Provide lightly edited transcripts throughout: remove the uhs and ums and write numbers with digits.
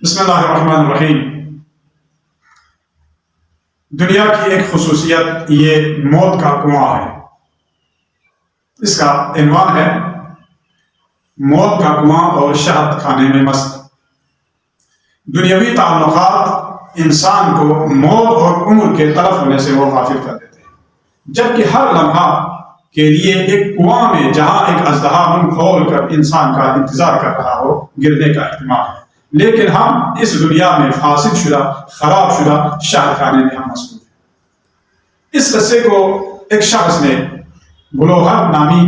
بسم اللہ الرحمن الرحیم۔ دنیا کی ایک خصوصیت یہ موت کا کنواں ہے۔ اس کا عنوان ہے موت کا کنواں اور شہد کھانے میں مست۔ دنیاوی تعلقات انسان کو موت اور عمر کے طرف ہونے سے وہ غافل کر دیتے ہیں، جبکہ ہر لمحہ کے لیے ایک کنواں میں جہاں ایک اژدہا منہ کھول کر انسان کا انتظار کر رہا ہو، گرنے کا احتمال ہے۔ لیکن ہم اس دنیا میں فاسد شدہ، خراب شدہ شہد کھانے میں ہم مصروف ہیں۔ اس قصے کو ایک شخص نے، بلوہر نامی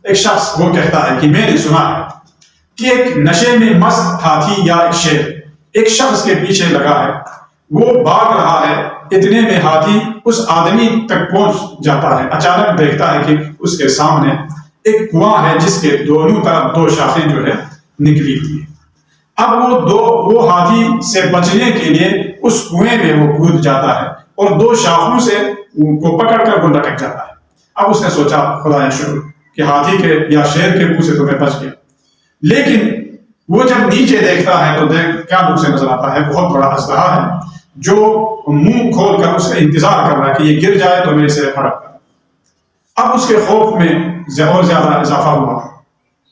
ایک شخص، وہ کہتا ہے کہ میں نے سنا ہے کہ ایک نشے میں مست ہاتھی یا ایک شیر ایک شخص کے پیچھے لگا ہے۔ وہ بھاگ رہا ہے، اتنے میں ہاتھی اس آدمی تک پہنچ جاتا ہے۔ اچانک دیکھتا ہے کہ اس کے سامنے ایک کنواں ہے جس کے دونوں طرف دو شاخیں جو ہے نکلی ہوئی ہیں۔ اب وہ ہاتھی سے بچنے کے لیے اس کنویں میں وہ کود جاتا ہے اور دو شاخوں سے کو پکڑ کر وہ لٹک جاتا ہے۔ اب اس نے سوچا خدا شکر کہ ہاتھی کے یا شیر کے منہ سے تو میں بچ گیا۔ لیکن وہ جب نیچے دیکھتا ہے تو کیا اسے نظر آتا ہے؟ بہت بڑا اژدہا ہے جو منہ کھول کر اس کا انتظار کر رہا ہے کہ یہ گر جائے تو میں اسے ہڑپ کروں۔ اب اس کے خوف میں اور زیادہ اضافہ ہوا،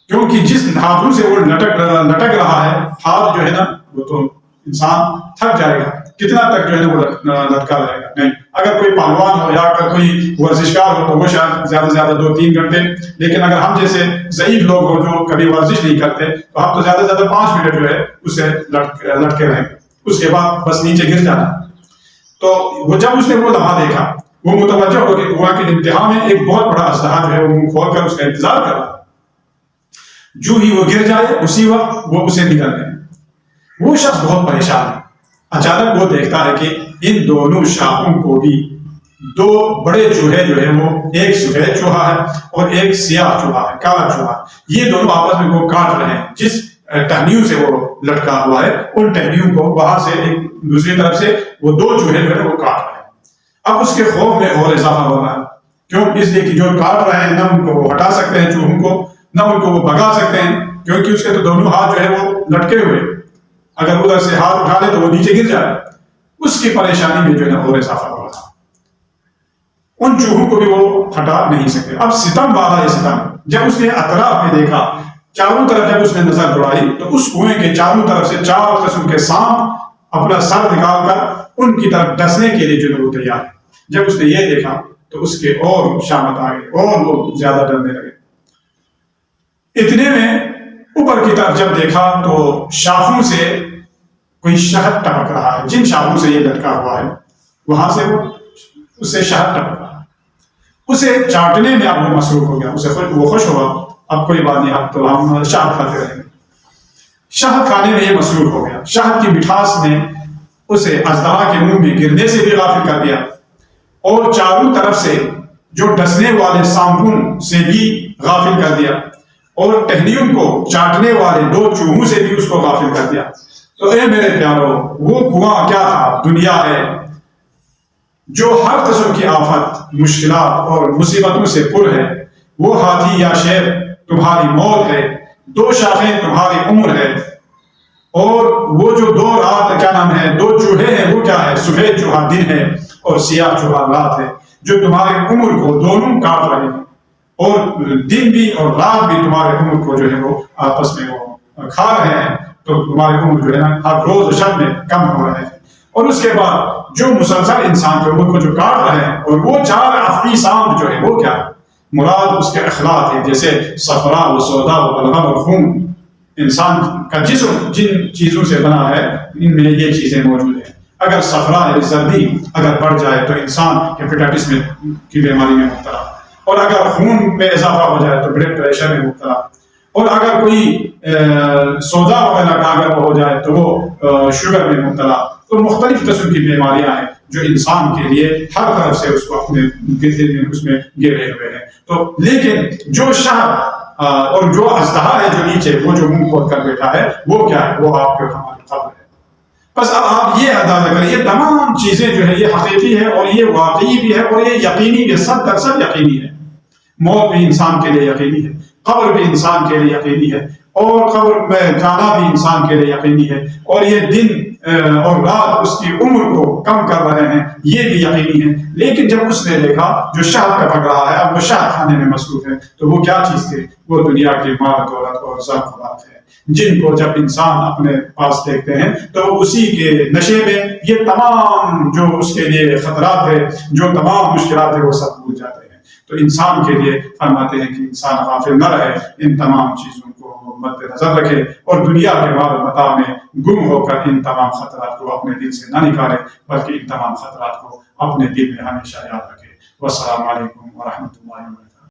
کیونکہ جس ہاتھوں سے وہ لٹک رہا ہے، ہاتھ جو ہے نا وہ تو انسان تھک جائے گا، کتنا تک جو ہے وہ لٹکا رہے گا؟ نہیں۔ اگر کوئی پہلوان ہو یا اگر کوئی ورزشکار ہو تو وہ شاید زیادہ سے زیادہ 2-3 گھنٹے، لیکن اگر ہم جیسے ضعیف لوگ ہوں جو کبھی ورزش نہیں کرتے تو ہم تو زیادہ سے زیادہ 5 منٹ جو ہے اسے لٹکے رہیں گے، اس کے بعد بس نیچے گر جانا۔ تو وہ جب اس نے وہ لمحہ دیکھا، وہ متوجہ ہو کہ کنواں کے انتہا میں ایک بہت بڑا اژدہا جو ہے وہ منہ کھول کر اس کا انتظار کر رہا ہے۔ جو ہی وہ گر جائے اسی وقت وہ اسے نگل گئے۔ وہ شخص بہت پریشان ہے۔ اچانک وہ دیکھتا ہے کہ ان دونوں شاخوں کو بھی دو بڑے چوہے جو ہے وہ، ایک سفید چوہا ہے اور ایک سیاہ چوہا ہے، کالا چوہا، یہ دونوں آپس میں وہ کاٹ رہے ہیں۔ جس ٹہنیوں سے وہ لٹکا ہوا ہے ان ٹہنیوں کو وہاں سے ایک دوسری طرف سے وہ دو چوہے جو ہے وہ کاٹ رہے ہیں۔ اب اس کے خوف میں اور اضافہ ہو رہا ہے، کیوں؟ اس لیے کہ جو کاٹ رہے ہیں نہ ان کو وہ ہٹا سکتے ہیں چوہوں کو، نہ ان کو وہ بھگا سکتے ہیں، کیونکہ اس کے تو دونوں ہاتھ جو ہے وہ لٹکے ہوئے، اگر ادھر سے ہاتھ اٹھا لے تو وہ نیچے گر جائے۔ اس کی پریشانی میں جو ہے نا اور اضافہ ہو رہا، ان چوہوں کو بھی وہ ہٹا نہیں سکتے۔ اب ستم والا یہ ستم، جب اس نے اطراف میں دیکھا، چاروں طرف جب اس نے نظر دوڑائی تو اس کنویں کے چاروں طرف سے 4 قسم کے سانپ اپنا سر نکال کر ان کی طرف ڈسنے کے لیے جو ہے وہ تیار ہے۔ جب اس نے یہ دیکھا تو اس کے اور شامت آ گئی اور وہ زیادہ ڈرنے لگے۔ اتنے میں اوپر کی طرف جب دیکھا تو شاخوں سے کوئی شہد ٹپک رہا ہے، جن شاخوں سے یہ لٹکا ہوا ہے وہاں سے وہ اس سے شہد ٹپک رہا ہے۔ اسے چاٹنے میں اب وہ مصروف ہو گیا، وہ خوش ہوا، اب کوئی بات نہیں، اب تو ہم شہد کھاتے رہیں گے۔ شہد کھانے میں یہ مصروف ہو گیا۔ شہد کی مٹھاس نے اسے اژدہا کے منہ میں گرنے سے بھی غافل کر دیا اور چاروں طرف سے جو ڈسنے والے سانپوں سے بھی غافل کر دیا اور ٹہنیوں کو چاٹنے والے 2 چوہوں سے بھی اس کو غافل کر دیا۔ تو اے میرے پیارو، وہ کنواں کیا تھا؟ دنیا ہے جو ہر قسم کی آفت، مشکلات اور مصیبتوں سے پر ہے۔ وہ ہاتھی یا شیر تمہاری موت ہے، 2 شاخیں تمہاری عمر ہے، اور وہ جو 2 رات کیا نام ہے، 2 چوہے ہیں، وہ کیا ہے؟ سفید چوہا دن ہے اور سیاہ چوہا رات ہے، جو تمہاری عمر کو دونوں کاٹ رہے ہیں، اور دن بھی اور رات بھی تمہارے عمر کو جو ہے وہ آپس میں وہ کھا رہے ہیں، تو تمہاری عمر جو ہے نا ہر روز شب میں کم ہو رہے ہیں۔ اور اس کے بعد جو مسلسل انسان کے عمر کو جو کاٹ رہے ہیں، اور وہ 4 افقی سانپ جو ہے وہ کیا ہے؟ مراد اس کے اخلاق ہے، جیسے صفرا و سودا و بلغم و خون۔ انسان کا جسم جن چیزوں سے بنا ہے ان میں یہ چیزیں موجود ہیں۔ اگر صفرا ہے زردی اگر بڑھ جائے تو انسان ہیپیٹائٹس کی بیماری میں مبتلا، اور اگر خون میں اضافہ ہو جائے تو بلڈ پریشر میں مبتلا، اور اگر کوئی سودا وغیرہ کا اگر ہو جائے تو وہ شوگر میں مبتلا۔ تو مختلف قسم کی بیماریاں ہیں جو انسان کے لیے ہر طرف سے اس کو اپنے اس میں گھیرے ہوئے ہیں۔ تو لیکن جو شہد اور جو اژدہا ہے جو نیچے، وہ جو منہ کھول کر بیٹھا ہے، وہ کیا ہے؟ وہ آپ کے ہماری قبر ہے۔ بس اب آپ یہ اندازہ کریں، یہ تمام چیزیں جو ہے یہ حقیقی ہے اور یہ واقعی بھی ہے اور یہ یقینی بھی، 100% یقینی ہے۔ موت بھی انسان کے لیے یقینی ہے، قبر بھی انسان کے لیے یقینی ہے، اور قبر میں جانا بھی انسان کے لیے یقینی ہے، اور یہ دن اور رات اس کی عمر کو کم کر رہے ہیں، یہ بھی یقینی ہے۔ لیکن جب اس نے دیکھا جو شہد کا پک رہا ہے، اب وہ شہد کھانے میں مصروف ہے، تو وہ کیا چیز تھی؟ وہ دنیا کے مال دولت اور زر خراب ہے، جن کو جب انسان اپنے پاس دیکھتے ہیں تو اسی کے نشے میں یہ تمام جو اس کے لیے خطرات ہے، جو تمام مشکلات ہے، وہ سب بھول جاتے ہیں۔ تو انسان کے لیے فرماتے ہیں کہ انسان غافل نہ رہے، ان تمام چیزوں کو مد نظر رکھے اور دنیا کے مال و متاع میں گم ہو کر ان تمام خطرات کو اپنے دل سے نہ نکالے، بلکہ ان تمام خطرات کو اپنے دل میں ہمیشہ یاد رکھے۔ والسلام علیکم ورحمۃ اللہ وبرکاتہ۔